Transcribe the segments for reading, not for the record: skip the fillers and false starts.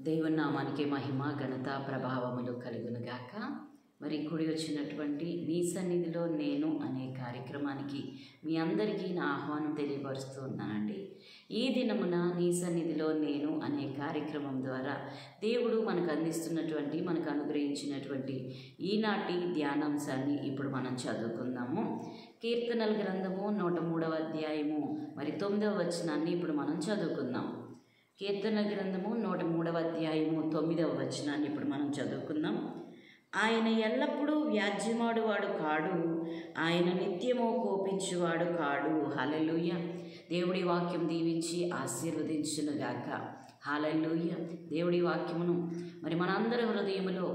దేవుని నామానికి మహిమ ఘనత ప్రభావములు కలుగునుగాక. మరి కూడి వచ్చినటువంటి నీ సన్నిధిలో నేను అనే కార్యక్రమానికి మీ అందరికీ నా ఆహ్వానం తెలియపరుస్తూ ఉన్నానండి. ఈ దినమున నీ సన్నిధిలో నేను అనే కార్యక్రమం ద్వారా దేవుడు మనకు అందిస్తున్నటువంటి మనకు అనుగ్రహించినటువంటి ఈనాటి ధ్యానాంశాన్ని ఇప్పుడు మనం చదువుకుందాము. కీర్తనల గ్రంథము 103వ అధ్యాయము మరి 9వ వచనాన్ని ఇప్పుడు మనం చదువుకుందాం. కీర్తన గ్రంథము 103వ అధ్యాయము 9వ వచనాన్ని ఇప్పుడు మనం చదువుకుందాం. ఆయన ఎల్లప్పుడూ వ్యాజ్యమాడువాడు కాడు, ఆయన నిత్యము కోపించువాడు కాడు. హల్లెలూయా. దేవుడి వాక్యం దీవించి ఆశీర్వదించునుగాక. హల్లెలూయా. దేవుడి వాక్యమును మరి మనందరి హృదయములో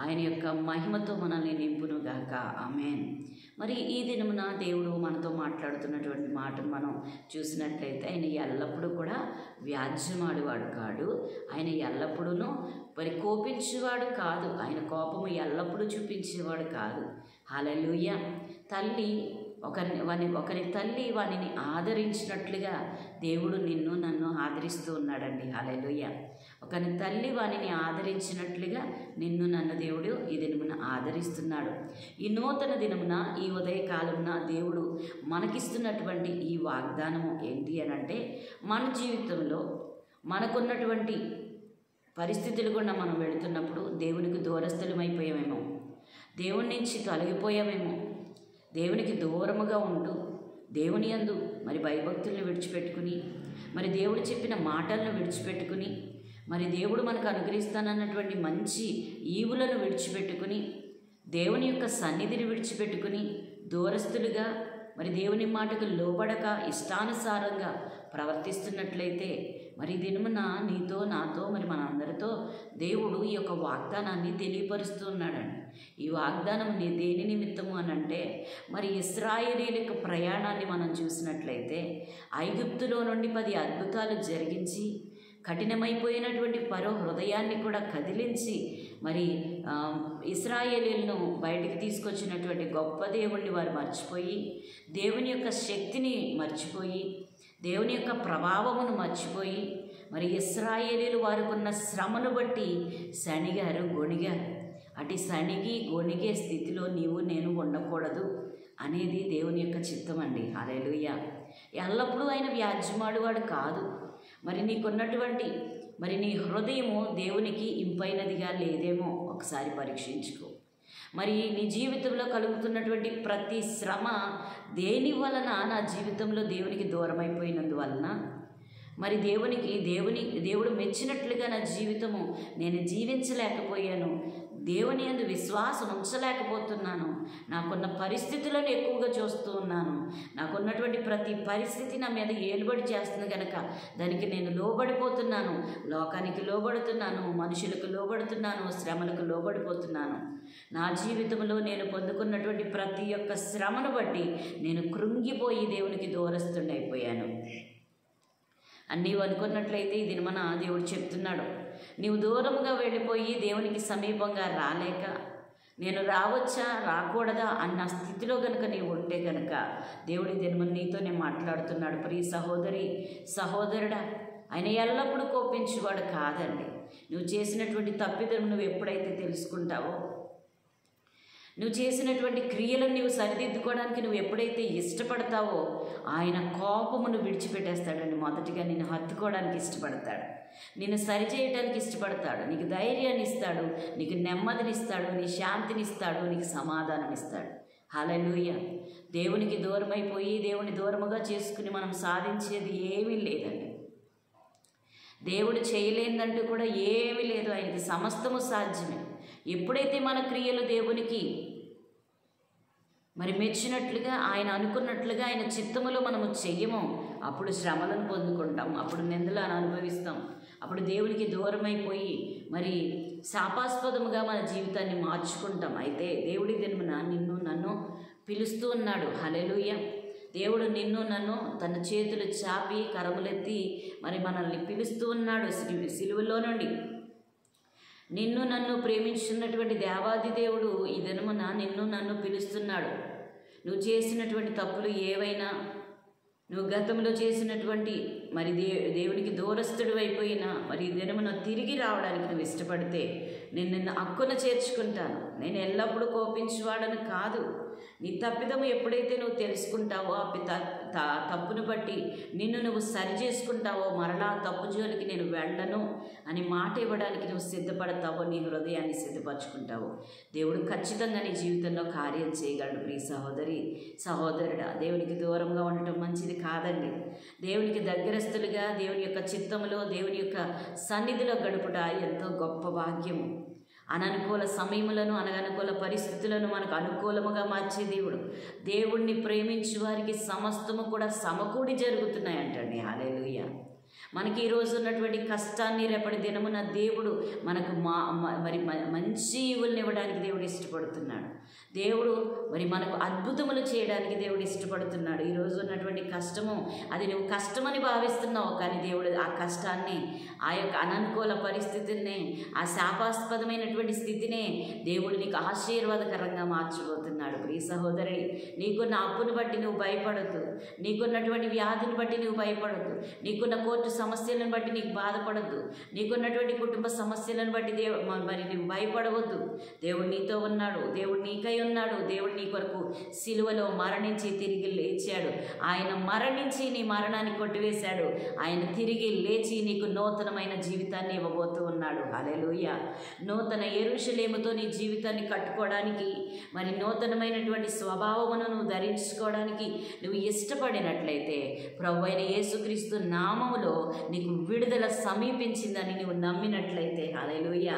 ఆయన యొక్క మహిమతో మనల్ని నింపునుగాక. ఆమేన్. మరి ఈ దినమున దేవుడు మనతో మాట్లాడుతున్నటువంటి మాటను మనం చూసినట్లయితే ఆయన ఎల్లప్పుడూ కూడా వ్యాజ్యమాడువాడు కాడు, ఆయన ఎల్లప్పుడూ మరి కోపించేవాడు కాదు, ఆయన కోపము ఎల్లప్పుడూ చూపించేవాడు కాదు. హల్లెలూయా. తల్లి ఒకరి తల్లి వానిని ఆదరించినట్లుగా దేవుడు నిన్ను నన్ను ఆదరిస్తూ ఉన్నాడండి. హల్లెలూయా. ఒకరి తల్లి వానిని ఆదరించినట్లుగా నిన్ను నన్ను దేవుడు ఈ దినమున ఆదరిస్తున్నాడు. ఈ నూతన దినమున ఈ ఉదయకాలమున దేవుడు మనకిస్తున్నటువంటి ఈ వాగ్దానము ఏంటి అని అంటే, మన జీవితంలో మనకున్నటువంటి పరిస్థితులు కూడా మనం వెళుతున్నప్పుడు దేవునికి దూరస్థులమైపోయామేమో, దేవుని నుంచి తొలగిపోయామేమో, దేవునికి దూరముగా ఉంటూ దేవుని యందు మరి భయభక్తులను విడిచిపెట్టుకుని మరి దేవుడు చెప్పిన మాటలను విడిచిపెట్టుకుని మరి దేవుడు మనకు అనుగ్రహిస్తానన్నటువంటి మంచి ఈవులను విడిచిపెట్టుకుని దేవుని యొక్క సన్నిధిని విడిచిపెట్టుకుని దూరస్తులుగా మరి దేవుని మాటకు లోబడక ఇష్టానుసారంగా ప్రవర్తిస్తున్నట్లయితే మరి దినమున నీతో నాతో మరి మన అందరితో దేవుడు ఈ యొక్క వాగ్దానాన్ని తెలియపరుస్తూ ఉన్నాడండి. ఈ వాగ్దానం దేని నిమిత్తము అని అంటే, మరి ఇశ్రాయేలీయుల ప్రయాణాన్ని మనం చూసినట్లయితే ఐగుప్తులో నుండి 10 అద్భుతాలు జరిగించి కఠినమైపోయినటువంటి ఫరో హృదయాన్ని కూడా కదిలించి మరి ఇశ్రాయేలీయులను బయటికి తీసుకొచ్చినటువంటి గొప్ప దేవుణ్ణి వారు మర్చిపోయి, దేవుని యొక్క శక్తిని మర్చిపోయి, దేవుని యొక్క ప్రభావమును మర్చిపోయి మరి ఇశ్రాయేలీయులు వారికున్న శ్రమను బట్టి సణిగారు, గొణిగారు. అటు సణిగి గొణిగే స్థితిలో నీవు నేను ఉండకూడదు అనేది దేవుని యొక్క చిత్తం అండి. హల్లెలూయా. ఎల్లప్పుడూ ఆయన వ్యాజ్యమాడువాడు కాదు. మరి నీకున్నటువంటి మరి నీ హృదయము దేవునికి ఇంపైనదిగా లేదేమో ఒకసారి పరీక్షించుకో. మరి నీ జీవితంలో కలుగుతున్నటువంటి ప్రతి శ్రమ దేని వలన? నా జీవితంలో దేవునికి దూరం అయిపోయినందువలన, మరి దేవుడు మెచ్చినట్లుగా నా జీవితము నేను జీవించలేకపోయాను, దేవుని యందు విశ్వాసం ఉంచలేకపోతున్నాను, నాకున్న పరిస్థితులను ఎక్కువగా చూస్తూ ఉన్నాను, నాకున్నటువంటి ప్రతి పరిస్థితి నా మీద ఏలుబడి చేస్తుంది కనుక దానికి నేను లోబడిపోతున్నాను, లోకానికి లోబడుతున్నాను, మనుషులకు లోబడుతున్నాను, శ్రమలకు లోబడిపోతున్నాను. నా జీవితంలో నేను పొందుకున్నటువంటి ప్రతి ఒక్క శ్రమను బట్టి నేను కృంగిపోయి దేవునికి దూరస్తుడైపోయాను అని నీవు అనుకున్నట్లయితే ఇది మన దేవుడు చెప్తున్నాడు. నీవు దూరంగా వెళ్ళిపోయి దేవునికి సమీపంగా రాలేక నేను రావచ్చా రాకూడదా అన్న స్థితిలో కనుక నీవు ఉంటే కనుక దేవుడి దినమని నీతోనే మాట్లాడుతున్నాడు. ప్రియ సహోదరి సహోదరుడా, ఆయన ఎల్లప్పుడూ కోపించేవాడు కాదండి. నువ్వు చేసినటువంటి తప్పిదం నువ్వు ఎప్పుడైతే తెలుసుకుంటావో, నువ్వు చేసినటువంటి క్రియలను నువ్వు సరిదిద్దుకోవడానికి నువ్వు ఎప్పుడైతే ఇష్టపడతావో ఆయన కోపమును విడిచిపెట్టేస్తాడండి. మొదటిగా నిన్ను హత్తుకోవడానికి ఇష్టపడతాడు, నిన్ను సరిచేయడానికి ఇష్టపడతాడు, నీకు ధైర్యాన్ని ఇస్తాడు, నీకు నెమ్మదినిస్తాడు, నీ శాంతినిస్తాడు, నీకు సమాధానం ఇస్తాడు. హల్లెలూయా. దేవునికి దూరమైపోయి దేవుని దూరముగా చేసుకుని మనం సాధించేది ఏమీ లేదండి. దేవుడు చేయలేదంటూ కూడా ఏమీ లేదు. ఆయనకి సమస్తము సాధ్యమే. ఎప్పుడైతే మన క్రియలు దేవునికి మరి మెచ్చినట్లుగా ఆయన అనుకున్నట్లుగా ఆయన చిత్తములో మనము చెయ్యమో అప్పుడు శ్రమలను పొందుకుంటాం, అప్పుడు నిందలను అనుభవిస్తాం, అప్పుడు దేవునికి దూరమైపోయి మరి శాపాస్పదముగా మన జీవితాన్ని మార్చుకుంటాం. అయితే దేవుడి దినమున నిన్ను నన్ను పిలుస్తూ ఉన్నాడు. హల్లెలూయా. దేవుడు నిన్ను నన్ను తన చేతులు చాపి కరములెత్తి మరి మనల్ని పిలుస్తూ ఉన్నాడు సిలువలో నుండి. నిన్ను నన్ను ప్రేమించున్నటువంటి దేవాది దేవుడు ఈ దినమున నిన్ను నన్ను పిలుస్తున్నాడు. నువ్వు చేసినటువంటి తప్పులు ఏవైనా, నువ్వు గతంలో చేసినటువంటి మరి దేవునికి దూరస్తుడు అయిపోయినా మరి ఈ దినమున తిరిగి రావడానికి నువ్వు ఇష్టపడితే నేను నిన్ను హక్కున చేర్చుకుంటాను. నేను ఎల్లప్పుడూ కోపించేవాడని కాదు. నీ తప్పిదము ఎప్పుడైతే నువ్వు తెలుసుకుంటావో ఆ తప్పును బట్టి నిన్ను నువ్వు సరి చేసుకుంటావో మరలా తప్పు జోలికి నేను వెళ్ళను అని మాట ఇవ్వడానికి నువ్వు సిద్ధపడతావో, నీ హృదయాన్ని సిద్ధపరచుకుంటావో దేవుడు ఖచ్చితంగా నీ జీవితంలో కార్యం చేయగలడు. ప్రియ సహోదరి సహోదరుడా, దేవునికి దూరంగా ఉండటం మంచిది కాదండి. దేవునికి దగ్గరస్తులుగా దేవుని యొక్క చిత్తములో దేవుని యొక్క సన్నిధిలో గడుపుట ఎంతో గొప్ప భాగ్యము. అననుకూల సమయములను అననుకూల పరిస్థితులను మనకు అనుకూలముగా మార్చే దేవుడు. దేవుణ్ణి ప్రేమించు వారికి సమస్తము కూడా సమకూడి జరుగుతున్నాయంటండి. హల్లెలూయా. మనకి ఈరోజు ఉన్నటువంటి కష్టాన్ని రేపటి దినమున దేవుడు మనకు మరి మంచి ఈవుల్ని ఇవ్వడానికి దేవుడు ఇష్టపడుతున్నాడు. దేవుడు మరి మనకు అద్భుతములు చేయడానికి దేవుడు ఇష్టపడుతున్నాడు. ఈరోజు ఉన్నటువంటి కష్టము అది నువ్వు కష్టమని భావిస్తున్నావు, కానీ దేవుడు ఆ కష్టాన్ని, ఆ యొక్క అననుకూల పరిస్థితిని, ఆ శాపాస్పదమైనటువంటి స్థితినే దేవుడు నీకు ఆశీర్వాదకరంగా మార్చబోతున్నాడు. ప్రియ సహోదరి, నీకున్న అప్పును బట్టి నువ్వు భయపడద్దు, నీకున్నటువంటి వ్యాధిని బట్టి నువ్వు భయపడద్దు, నీకున్న కోర్టు సమస్యలను బట్టి నీకు బాధపడద్దు, నీకున్నటువంటి కుటుంబ సమస్యలను బట్టి మరి నువ్వు భయపడవద్దు. దేవుడు నీతో ఉన్నాడు, దేవుడు నీకై ఉన్నాడు. దేవుడు నీ కొరకు సిలువలో మరణించి తిరిగి లేచాడు. ఆయన మరణించి నీ మరణాన్ని కొట్టివేశాడు. ఆయన తిరిగి లేచి నీకు నూతనమైన జీవితాన్ని ఇవ్వబోతూ ఉన్నాడు. హల్లెలూయా. నూతన యెరూషలేముతో నీ జీవితాన్ని కట్టుకోవడానికి, మరి నూతనమైనటువంటి స్వభావమును నువ్వు ధరించుకోవడానికి నువ్వు ఇష్టపడినట్లయితే ప్రభువైన యేసుక్రీస్తు నామములో నీకు విడుదల సమీపించిందని నువ్వు నమ్మినట్లయితే, హల్లెలూయా,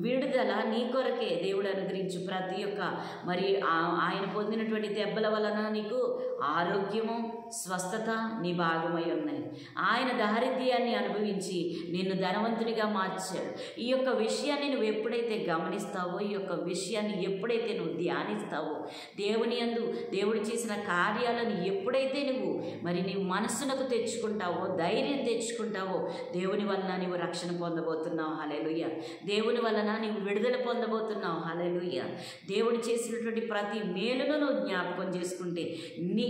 విడుదల నీ కొరకే దేవుడు అనుగ్రహించు. ప్రతి ఒక్క మరి ఆయన పొందినటువంటి దెబ్బల వలన నీకు ఆరోగ్యము, స్వస్థత నీ భాగమై ఉన్నాయి. ఆయన దారిద్ర్యాన్ని అనుభవించి నిన్ను ధనవంతునిగా మార్చాడు. ఈ యొక్క విషయాన్ని నువ్వు ఎప్పుడైతే గమనిస్తావో, ఈ యొక్క విషయాన్ని ఎప్పుడైతే నువ్వు ధ్యానిస్తావో, దేవుని యందు దేవుడు చేసిన కార్యాలను ఎప్పుడైతే నువ్వు మరి నీ మనస్సునకు తెచ్చుకుంటావో, ధైర్యం తెచ్చుకుంటావో, దేవుని వలన నీవు రక్షణ పొందబోతున్నావు. హల్లెలూయా. దేవుని వలన నీవు విడుదల పొందబోతున్నావు. హల్లెలూయా. దేవుడు చేసినటువంటి ప్రతి మేలును నువ్వు జ్ఞాపకం చేసుకుంటే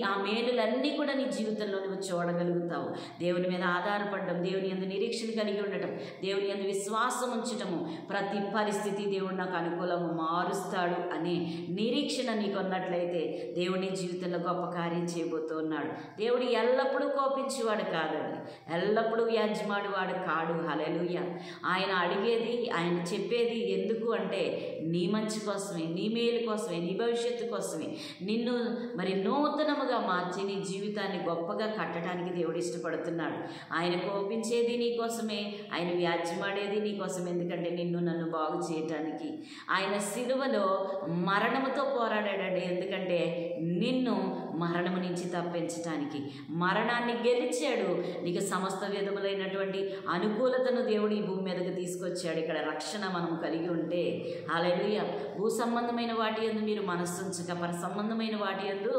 ఆ మేలులన్నీ కూడా నీ జీవితంలో నువ్వు చూడగలుగుతావు. దేవుని మీద ఆధారపడడం, దేవుని యందు నిరీక్షణ కలిగి ఉండటం, దేవుని యందు విశ్వాసం ఉంచటము, ప్రతి పరిస్థితి దేవుడు నాకు అనుకూలము మారుస్తాడు అనే నిరీక్షణ నీకు ఉన్నట్లయితే దేవుడి జీవితంలో గొప్ప కార్యం చేయబోతూ ఉన్నాడు. దేవుడు ఎల్లప్పుడూ కోపించేవాడు కాదండి, ఎల్లప్పుడూ వ్యాజ్యమాడువాడు కాడు. హల్లెలూయా. ఆయన అడిగేది, ఆయన చెప్పేది ఎందుకు అంటే నీ మంచి కోసమే, నీ మేలు కోసమే, నీ భవిష్యత్తు కోసమే, నిన్ను మరి నూతనముగా మార్చి నీ జీవితాన్ని గొప్పగా కట్టడానికి దేవుడు ఇష్టపడుతున్నాడు. ఆయన కోపించేది నీ కోసమే, ఆయన వ్యాజ్యమాడేది నీ కోసం. ఎందుకంటే నిన్ను నన్ను బాగు చేయటానికి ఆయన సిలువలో మరణముతో పోరాడాడు. ఎందుకంటే నిన్ను మరణము నుంచి తప్పించటానికి మరణాన్ని గెలిచాడు. నీకు సమస్త విధములైనటువంటి అనుకూలతను దేవుడు ఈ భూమి మీదకి తీసుకొచ్చాడు. ఇక్కడ రక్షణ మనం కలిగి ఉంటే, హల్లెలూయా, భూ సంబంధమైన వాటి యందు మీరు మనస్సు ఉంచక పర సంబంధమైన వాటి యందు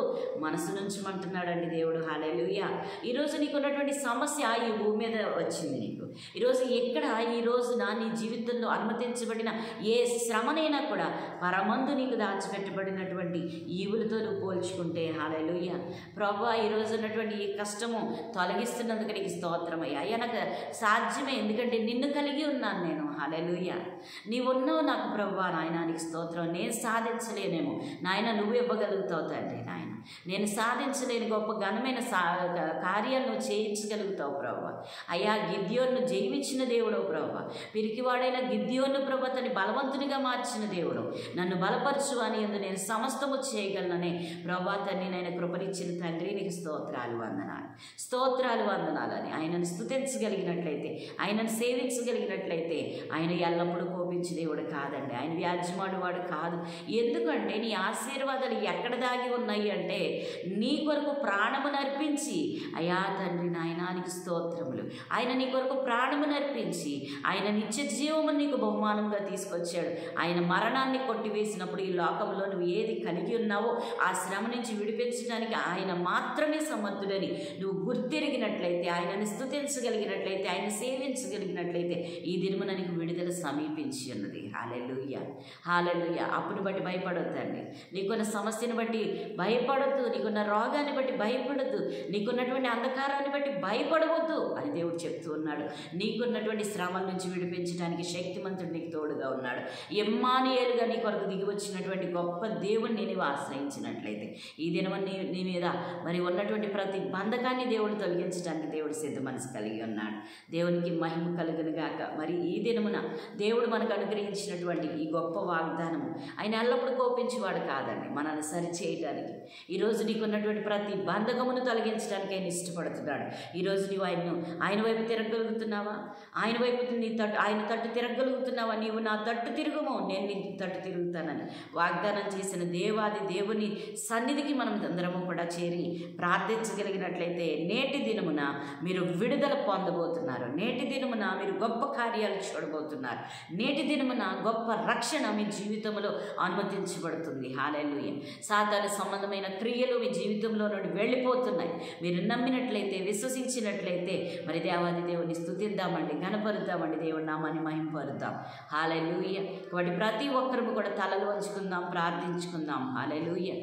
మనసు నుంచమంటున్నాడండి దేవుడు. హల్లెలూయా. ఈరోజు నీకు ఉన్నటువంటి సమస్య ఈ భూమి మీద వచ్చింది. నీకు ఈరోజు ఎక్కడ ఈ రోజున నీ జీవితంలో అనుమతించబడిన ఏ శ్రమనైనా కూడా పరమందు నీకు దాచిపెట్టబడినటువంటి ఈవులతో నువ్వు పోల్చుకుంటే, హల్లెలూయా, ప్రభువా ఈరోజు ఉన్నటువంటి ఈ కష్టము తొలగిస్తున్నందుకు నీకు స్తోత్రమయ్యా. అయ్యా నాకు సాధ్యమే, ఎందుకంటే నిన్ను కలిగి ఉన్నాను నేను. హల్లెలూయా. నీవు ఉన్నావు నాకు ప్రభువా. నాయన నీకు స్తోత్రం. నేను సాధించలేనేమో నాయన, నువ్వు ఇవ్వగలుగుతావు తండ్రి. నాయన నేను సాధించలేని గొప్ప ఘనమైన కార్యాలు నువ్వు చేయించగలుగుతావు ప్రభువా. అయ్యా గిద్యోను జయించిన దేవుడు ప్రభువా. పిరికివాడైన గిద్యోను ప్రభువా తని బలవంతునిగా మార్చిన దేవుడు. నన్ను బలపరచు అని యందు నేను సమస్తము చేయగలననే ప్రభువా తండ్రి నాయన కృపనిచ్చిన తండ్రి నీకు స్తోత్రాలు వందనాలు, స్తోత్రాలు వందనాలు అని ఆయనను స్తుతించగలిగినట్లయితే, ఆయనను సేవించగలిగినట్లయితే ఆయన ఎల్లప్పుడూ కోపించే దేవుడు కాదండి, ఆయన వ్యాజ్యమాడువాడు కాదు. ఎందుకంటే నీ ఆశీర్వాదాలు ఎక్కడ దాగి ఉన్నాయి అంటే నీ కొరకు ప్రాణము నర్పించి, అయ్యా తండ్రి నాయనానికి స్తోత్రములు, ఆయన నీ కొరకు ప్రాణము నర్పించి ఆయన నిత్య జీవము నీకు బహుమానంగా తీసుకొచ్చాడు. ఆయన మరణాన్ని కొట్టివేసినప్పుడు ఈ లోకంలో నువ్వు ఏది కలిగి ఉన్నావో ఆ శ్రమ నుంచి విడిపించడానికి ఆయన మాత్రమే సమర్థుడని నువ్వు గుర్తెరిగినట్లయితే, ఆయనని స్తుతించగలిగినట్లయితే, ఆయన సేవించగలిగినట్లయితే ఈ దినమున నీకు విడుదల సమీపించి ఉన్నది. హల్లెలూయా. హల్లెలూయా. అప్పుని బట్టి భయపడొద్దండి, నీకున్న సమస్యను బట్టి భయపడొద్దు. భయపడద్దు, నీకున్న రోగాన్ని బట్టి భయపడద్దు, నీకున్నటువంటి అంధకారాన్ని బట్టి భయపడవద్దు అని దేవుడు చెప్తూ ఉన్నాడు. నీకున్నటువంటి శ్రమల నుంచి విడిపించడానికి శక్తిమంతుడు నీకు తోడుగా ఉన్నాడు. ఇమ్మానుయేలుగా నీ కొరకు దిగి వచ్చినటువంటి గొప్ప దేవుణ్ణి నీవు ఆశ్రయించినట్లయితే ఈ దినం నీ మీద మరి ఉన్నటువంటి ప్రతి బంధకాన్ని దేవుడు తొలగించడానికి దేవుడు సిద్ధ మనసు కలిగి ఉన్నాడు. దేవునికి మహిమ కలుగును గాక. మరి ఈ దినమున దేవుడు మనకు అనుగ్రహించినటువంటి ఈ గొప్ప వాగ్దానము, ఆయన ఎల్లప్పుడూ కోపించేవాడు కాదండి, మనల్ని సరిచేయడానికి. ఈరోజు నీకున్నటువంటి ప్రతి బంధకమును తొలగించడానికి ఆయన ఇష్టపడుతున్నాడు. ఈరోజు నీవు ఆయన వైపు తిరగలుగుతున్నావా? ఆయన వైపు ఆయన తట్టు తిరగలుగుతున్నావా? నీవు నా తట్టు తిరుగుము, నేను నీ తట్టు తిరుగుతానని వాగ్దానం చేసిన దేవాది దేవుని సన్నిధికి మనం అందరము కూడా చేరి ప్రార్థించగలిగినట్లయితే నేటి దినమున మీరు విడుదల పొందబోతున్నారు. నేటి దినమున మీరు గొప్ప కార్యాలు చూడబోతున్నారు. నేటి దినమున గొప్ప రక్షణ మీ జీవితంలో అనుమతించబడుతుంది. హల్లెలూయా. సాతాను సంబంధమైన క్రియలు మీ జీవితంలో నుండి వెళ్ళిపోతున్నాయి. మీరు నమ్మినట్లయితే, విశ్వసించినట్లయితే మరి దేవాది దేవుని స్తుతిద్దామండి, ఘనపరుద్దామండి, దేవుడి నామాన్ని మహిమపరుద్దాం. హల్లెలూయా. కాబట్టి ప్రతి ఒక్కరు కూడా తలలు వంచుకుందాం, ప్రార్థించుకుందాం. హల్లెలూయా.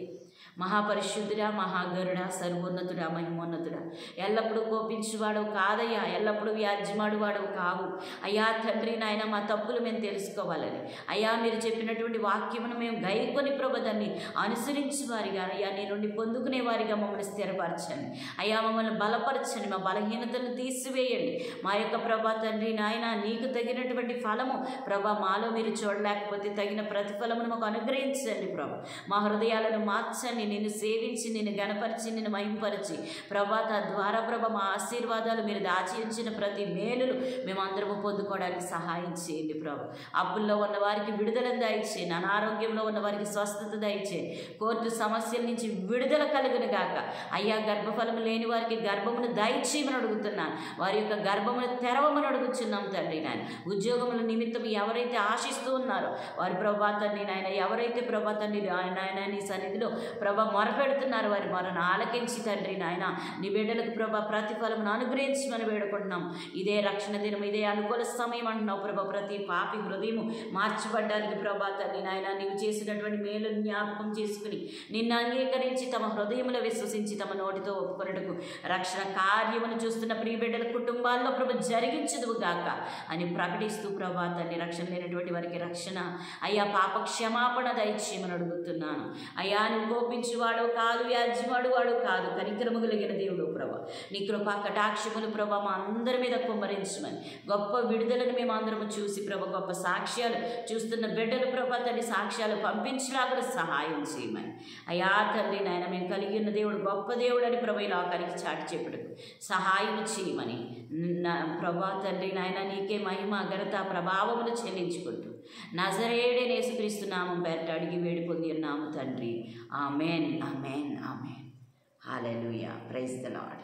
మహాపరిశుద్ధుడా, మహాగరుడా, సర్వోన్నతుడా, మహిమోన్నతుడా, ఎల్లప్పుడూ కోపించువాడవు కాదయ్యా, ఎల్లప్పుడూ వ్యాజ్యమాడువాడవు కావు అయ్యా. తండ్రి నాయన, మా తప్పులు మేము తెలుసుకోవాలని అయ్యా మీరు చెప్పినటువంటి వాక్యమును మేము గైకొని ప్రభు దాన్ని అనుసరించి వారిగా అయ్యా నీ నుండి పొందుకునే వారిగా మమ్మల్ని స్థిరపరచండి అయ్యా. మమ్మల్ని బలపరచండి, మా బలహీనతలను తీసివేయండి. మా యొక్క ప్రభా తండ్రి నాయన, నీకు తగినటువంటి ఫలము ప్రభా మాలో మీరు చూడలేకపోతే తగిన ప్రతిఫలమును మాకు అనుగ్రహించండి ప్రభు. మా హృదయాలను మార్చండి, నిన్ను సేవించి, నిన్ను గణపరిచి, నిన్ను మహింపరిచి ప్రభా తద్వారా ప్రభ మా ఆశీర్వాదాలు మీరు దాచి ఉంచిన ప్రతి మేలులు మేమందరము పొందుకోవడానికి సహాయం చేయండి ప్రభు. అప్పుల్లో ఉన్న వారికి విడుదలను దయచేయండి, అనారోగ్యంలో ఉన్న వారికి స్వస్థత దయచేయండి, కోర్టు సమస్యల నుంచి విడుదల కలుగును గాక అయ్యా. గర్భఫలము లేని వారికి గర్భమును దయచేయమని అడుగుతున్నాను, వారి యొక్క గర్భమును తెరవమని అడుగుతున్నాం తండ్రి నాయన. ఉద్యోగముల నిమిత్తం ఎవరైతే ఆశిస్తూ ఉన్నారో వారి ప్రభా తండ్రి నాయన, ఎవరైతే ప్రభా తండ్రి నాయన నీ సన్నిధిలో ప్రభ మొరపెడుతున్నారు వారి మొరను ఆలకించి తండ్రి నాయన నీ బిడ్డలకు ప్రభా ప్రతిఫలమును అనుగ్రహించమని వేడుకుంటున్నాం. ఇదే రక్షణ దినం, ఇదే అనుకూల సమయం అంటున్నావు ప్రభా. ప్రతి పాపి హృదయము మార్చబడ్డానికి ప్రభా తండ్రి నాయన నీవు చేసినటువంటి మేలును జ్ఞాపకం చేసుకుని నిన్ను అంగీకరించి తమ హృదయంలో విశ్వసించి తమ నోటితో ఒప్పుకొనుటకు రక్షణ కార్యమును చూస్తున్న ప్రియ బిడ్డల కుటుంబాల్లో ప్రభు జరిగించదువు గాక అని ప్రకటిస్తూ ప్రభా తండ్రి రక్షణ లేనటువంటి వారికి రక్షణ అయ్యా, పాప క్షమాపణ దయచేయమని అడుగుతున్నాను అయ్యా. నువ్వు కోపించువాడు కాదు, వ్యాజ్యమాడు వాడు కాదు, కనికరము కలిగిన దేవుడు ప్రభా. నీ కృపా కటాక్షములు ప్రభా మా అందరి మీద కుమ్మరించమని, గొప్ప విడుదలను మేము అందరము చూసి ప్రభా గొప్ప సాక్ష్యాలు చూస్తున్న బిడ్డలు ప్రభా తండ్రి సాక్ష్యాలు పంపించలాగా సహాయం చేయమని అయ్యా తండ్రి నాయన. మేము కలిగి ఉన్న దేవుడు గొప్ప దేవుడు అని ప్రభా ఇలా కలిగి చాటి చెప్పుటకు సహాయం చేయమని ప్రభా తండ్రి నాయన నీకే మహిమ ఘనత ప్రభావములు చెల్లించుకుంటూ నజరేయుడైన యేసుక్రీస్తు నామం పేరిట అడిగి వేడి పొంది ఉన్నాము తండ్రి. Amen, amen, amen. Hallelujah. Praise the lord.